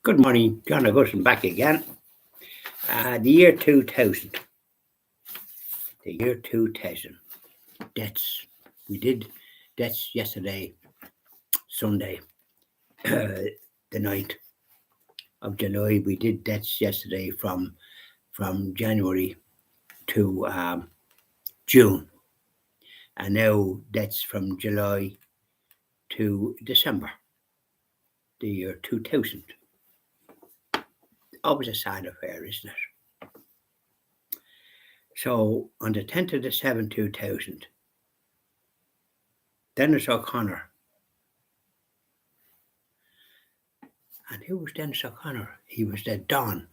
Good morning, John Augustine back again. The year 2000. The year 2000. Deaths. We did deaths yesterday, Sunday, the 9th of July. We did deaths yesterday from January to June. And now deaths from July to December. The year 2000. Always a sad affair, isn't it? So, on the 10th of the 7th, 2000, Dennis O'Connor. And who was Dennis O'Connor? He was the Don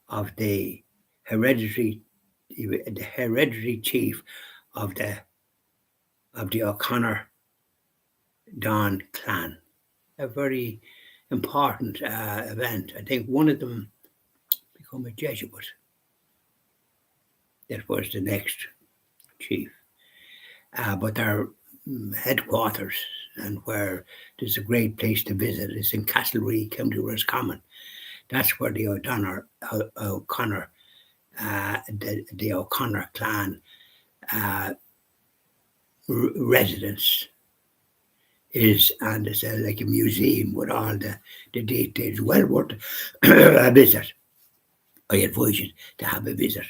of the hereditary chief of the O'Connor Don clan. A very important event. I think one of them became a Jesuit. That was the next chief. But their headquarters and where there's a great place to visit is in Castlereagh, County Roscommon. That's where the O'Connor, the O'Connor clan residence is, and it's like a museum with all the details. Well worth a visit. I advise you to have a visit.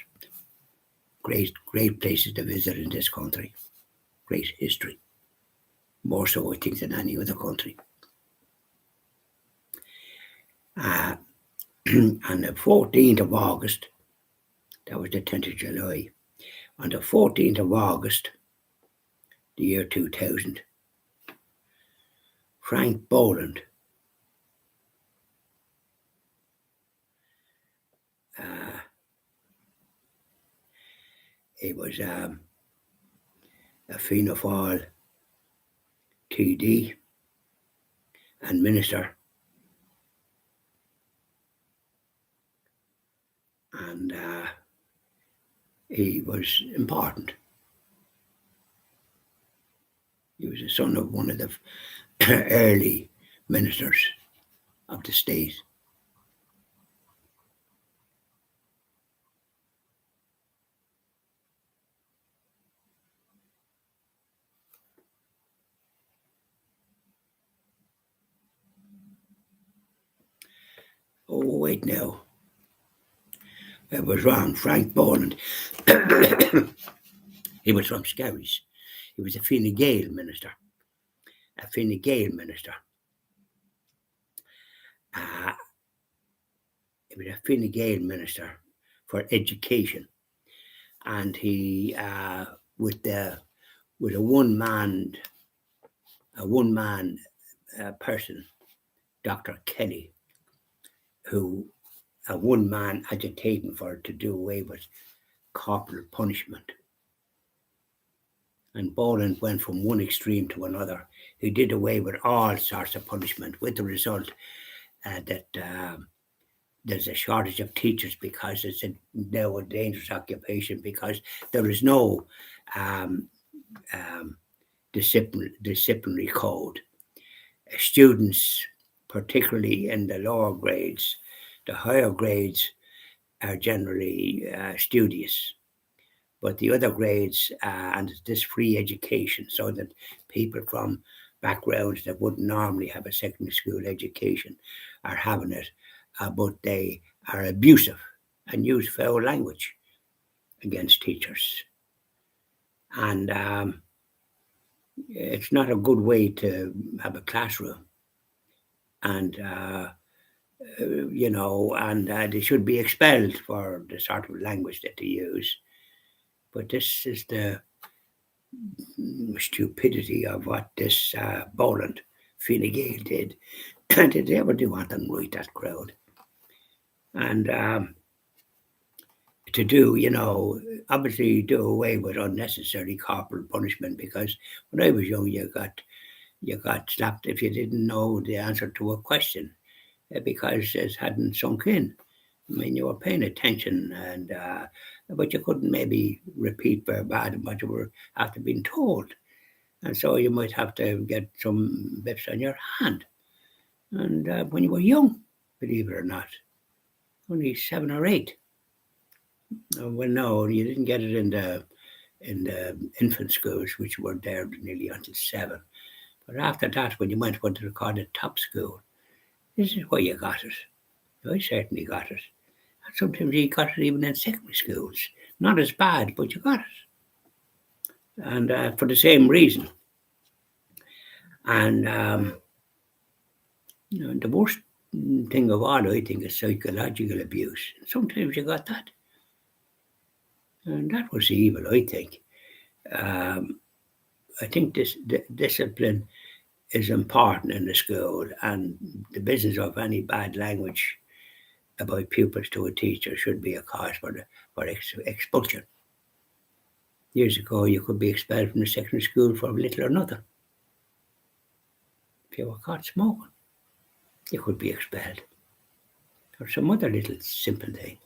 Great places to visit in this country. Great history. More so, I think, than any other country. On the 14th of August, that was the 10th of July, on the 14th of August, the year 2000, Frank Boland he was a Fianna Fáil TD and minister, and he was important. He was the son of one of the early ministers of the state. Oh, wait now. I was wrong. Frank Boland. He was from Skerries. He was a Fine Gael minister. He was a Fine Gael minister for education. And he, with a one-man person, Dr. Kelly, who a one-man agitating for to do away with corporal punishment. And Boland went from one extreme to another. He did away with all sorts of punishment, with the result that there's a shortage of teachers because it's now a dangerous occupation, because there is no disciplinary code. Students, particularly in the lower grades, the higher grades are generally studious, but the other grades, and this free education, so that people from backgrounds that wouldn't normally have a secondary school education are having it, but they are abusive and use foul language against teachers. And it's not a good way to have a classroom. And they should be expelled for the sort of language that they use. But this is the stupidity of what this Boland, Fine Gael did. Did they ever do anything right, that crowd? And to do, obviously do away with unnecessary corporal punishment, because when I was young, you got slapped if you didn't know the answer to a question, because it hadn't sunk in. I mean, you were paying attention, and but you couldn't maybe repeat verbatim what you were after being told. And so you might have to get some bits on your hand. And when you were young, believe it or not. Only 7 or 8. Well, no, you didn't get it in the infant schools, which weren't there nearly until 7. But after that, when you went to the called it top school, this is where you got it. I certainly got it. And sometimes you got it even in secondary schools. Not as bad, but you got it. And for the same reason. And the worst thing of all, I think, is psychological abuse. Sometimes you got that. And that was evil, I think. I think this discipline is important in the school, and the business of any bad language about pupils to a teacher should be a cause for expulsion. Years ago, you could be expelled from the secondary school for little or nothing. If you were caught smoking, you could be expelled, or some other little simple thing.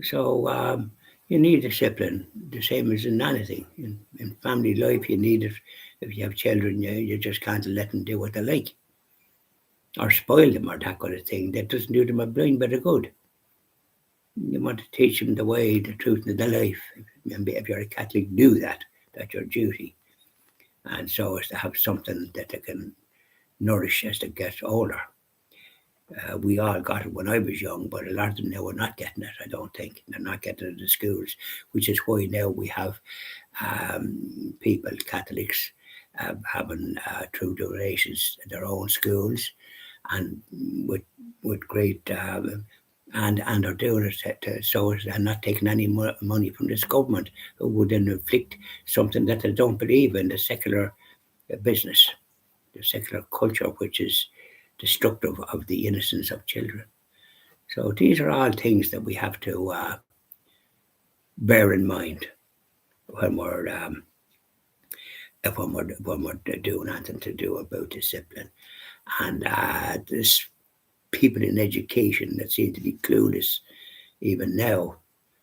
So you need discipline, the same as in anything. In family life, you need it. If you have children, you just can't let them do what they like, or spoil them, or that kind of thing. That doesn't do them a blind bit of good. You want to teach them the way, the truth, and the life. If you're a Catholic, do that. That's your duty. And so as to have something that they can nourish as they get older. We all got it when I was young, but a lot of them now are not getting it, I don't think. They're not getting it in the schools, which is why now we have people, Catholics, having true donations in their own schools, and with great and are doing it so they're not taking any money from this government, who would then inflict something that they don't believe in, the secular business, the secular culture, which is destructive of the innocence of children. So these are all things that we have to bear in mind when we're doing anything to do about discipline. And there's people in education that seem to be clueless even now.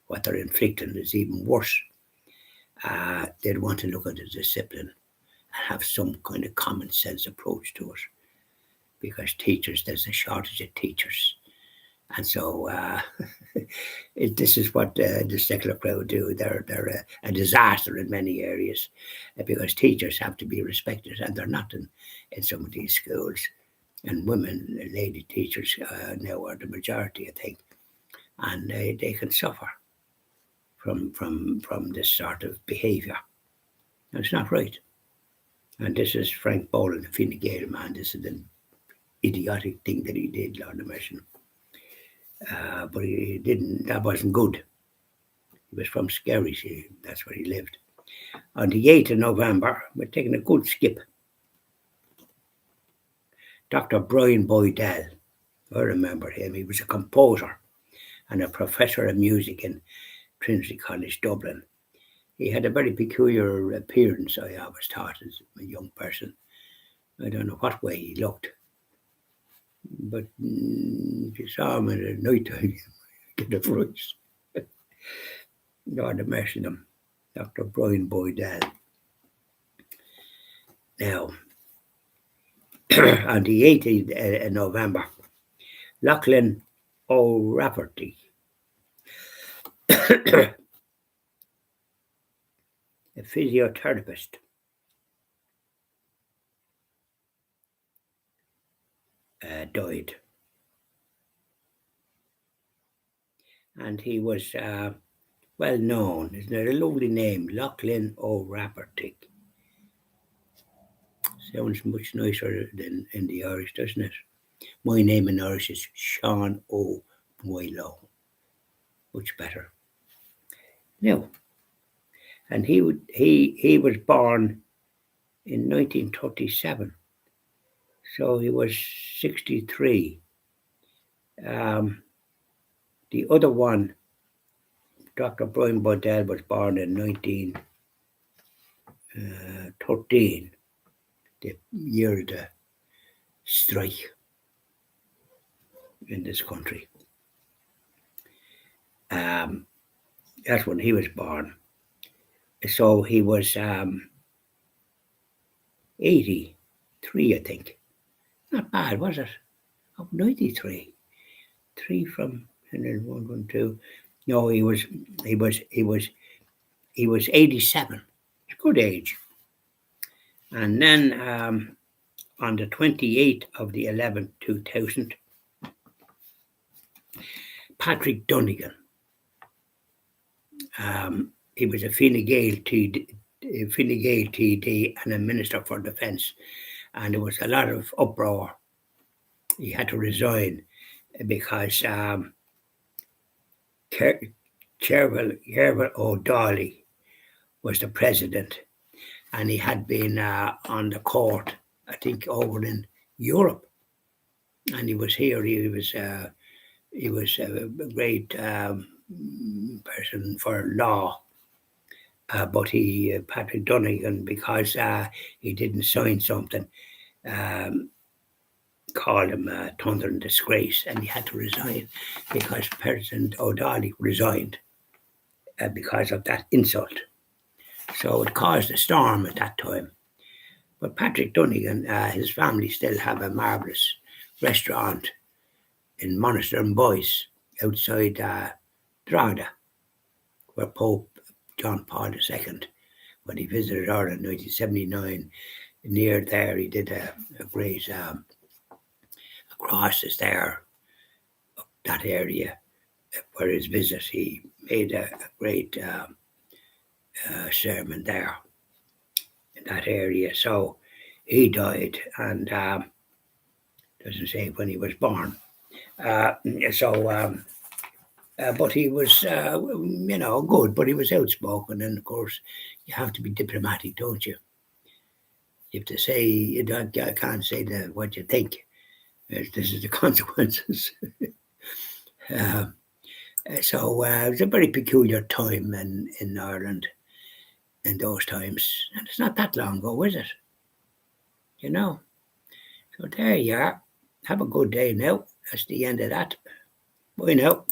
What they're inflicting is even worse. They'd want to look at the discipline and have some kind of common sense approach to it. Because teachers, there's a shortage of teachers. And so this is what the secular crowd do. They're a disaster in many areas, because teachers have to be respected, and they're not in some of these schools. And women, lady teachers now are the majority, I think. And they can suffer from this sort of behaviour. It's not right. And this is Frank Boland, the Fine Gael man. This is the idiotic thing that he did, Lord of mercy. But he didn't, that wasn't good. He was from Skerry, that's where he lived. On the 8th of November, we're taking a good skip. Dr. Brian Boydell, I remember him. He was a composer and a professor of music in Trinity College, Dublin. He had a very peculiar appearance, I always thought, as a young person. I don't know what way he looked. But if you saw him at night time, you get a fright. God have mercy on him. Dr. Brian Boydell. Now, on the 18th of November, Lachlan O'Rafferty, a physiotherapist, died. And he was well known. Isn't it a lovely name? Lachlan O'Rafferty. Sounds much nicer than in the Irish, doesn't it? My name in Irish is Sean O'Boylo. Much better. Now, and he was born in 1937. So he was 63. The other one, Dr. Brian Boydell, was born in 1913, the year of the strike in this country. That's when he was born. So he was 80 3, I think. Not bad, was it? Oh, 93. 3 from, and then 1, 1, 2. No, he was 87. It's a good age. And then on the 28th of the 11th, 2000, Patrick Donegan. He was a Fine Gael TD and a Minister for Defence. And there was a lot of uproar. He had to resign because Chervil O'Donnelly was the president, and he had been on the court, I think, over in Europe. And he was here. He was a great person for law. But Patrick Donegan, because he didn't sign something, called him thunder and disgrace, and he had to resign because President O'Donnelly resigned because of that insult. So it caused a storm at that time. But Patrick Donegan, his family still have a marvellous restaurant in Monaster and Boyce outside Drogheda, where Pope John Paul II, when he visited Ireland in 1979, near there he did a great cross is there, up that area where his visit. He made a great sermon there in that area. So he died, and doesn't say when he was born. But he was, good, but he was outspoken, and of course, you have to be diplomatic, don't you? You have to say, you can't say what you think. This is the consequences. It was a very peculiar time in Ireland in those times. And it's not that long ago, is it? So there you are. Have a good day now. That's the end of that. Bye now.